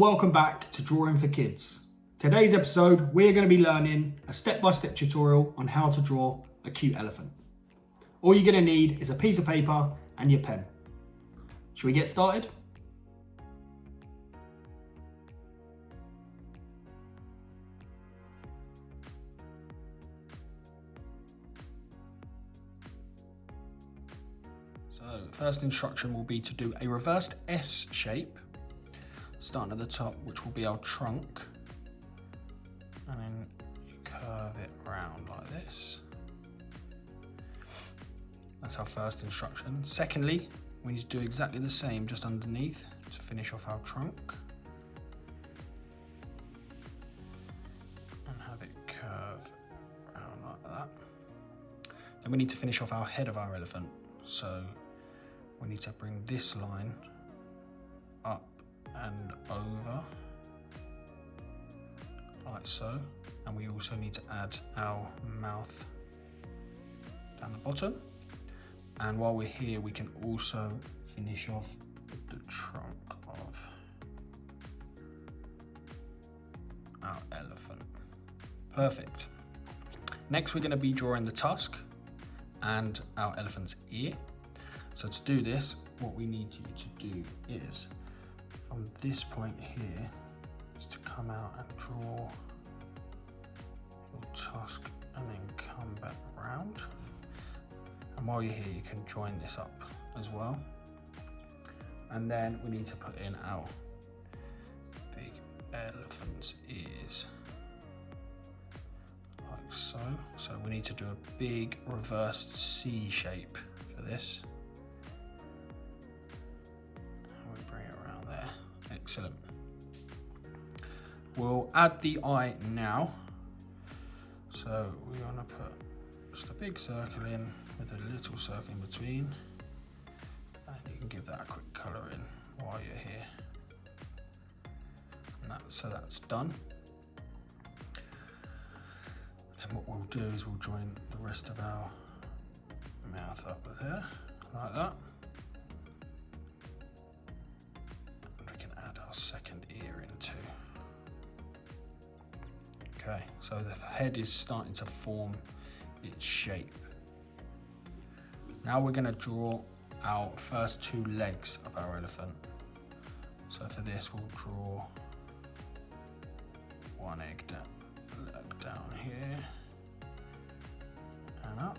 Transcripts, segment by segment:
and welcome back to Drawing for Kids. Today's episode, we're going to be learning a step-by-step tutorial on how to draw a cute elephant. All you're going to need is a piece of paper and your pen. Shall we get started? So, first instruction will be to do a reversed S shape, starting at the top, which will be our trunk, and then you curve it round like this. That's our first instruction. Secondly, we need to do exactly the same just underneath to finish off our trunk. And have it curve around like that. Then we need to finish off our head of our elephant. So we need to bring this line up and over, like so. And we also need to add our mouth down the bottom. And while we're here, we can also finish off the trunk of our elephant. Perfect. Next, we're going to be drawing the tusk and our elephant's ear. So to do this, what we need you to do is, from this point here, is to come out and draw your tusk and then come back round. And while you're here, you can join this up as well. And then we need to put in our big elephant's ears, like so. So we need to do a big reversed C shape for this. And we bring it around there. Excellent. We'll add the eye now. So we want to put just a big circle in with a little circle in between, and you can give that a quick colour in while you're here. And so that's done. Then what we'll do is we'll join the rest of our mouth up with there, like that. And we can add our second ear in too. Okay, so the head is starting to form its shape. Now we're going to draw our first two legs of our elephant. So for this, we'll draw one leg down here and up,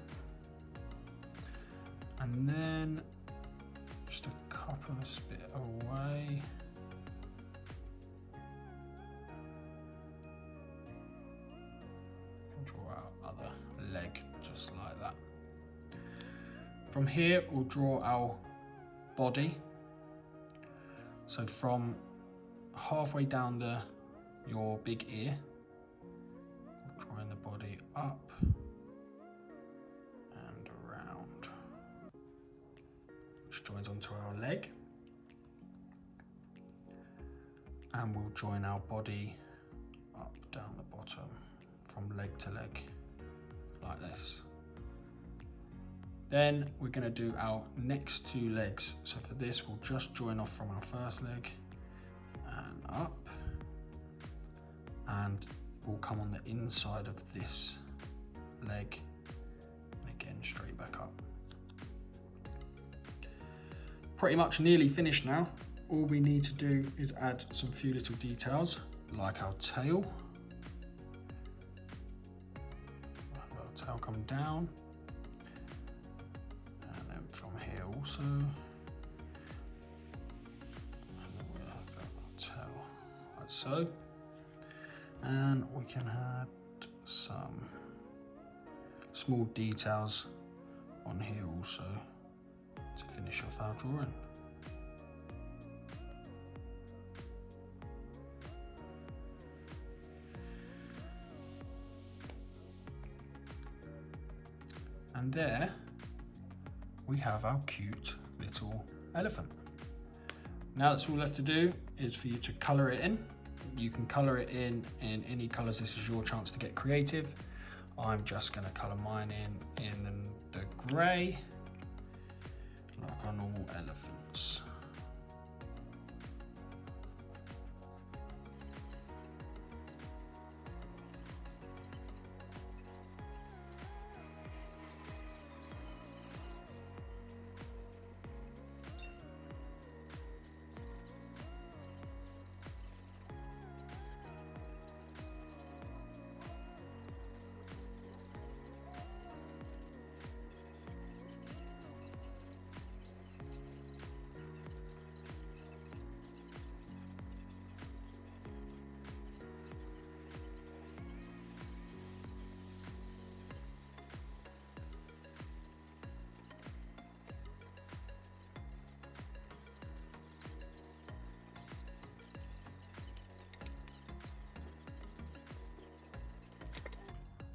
and then just a couple of bit away. Draw our other leg just like that. From here, we'll draw our body. So from halfway down your big ear, drawing the body up and around, which joins onto our leg. And we'll join our body up down the bottom from leg to leg, like this. Then we're going to do our next two legs. So for this, we'll just join off from our first leg and up, and we'll come on the inside of this leg and again straight back up. Pretty much nearly finished now. All we need to do is add some few little details, like our tail. Our tail come down. From here also, and then we'll have our tail like so, and we can add some small details on here also to finish off our drawing. And there we have our cute little elephant. Now that's all left to do is for you to colour it in. You can colour it in any colours. This is your chance to get creative. I'm just going to colour mine in the grey, like our normal elephants.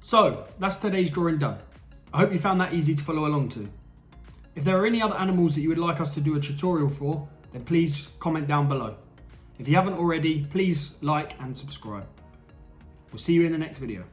So that's today's drawing done. I hope you found that easy to follow along to. If there are any other animals that you would like us to do a tutorial for, then please comment down below. If you haven't already, please like and subscribe. We'll see you in the next video.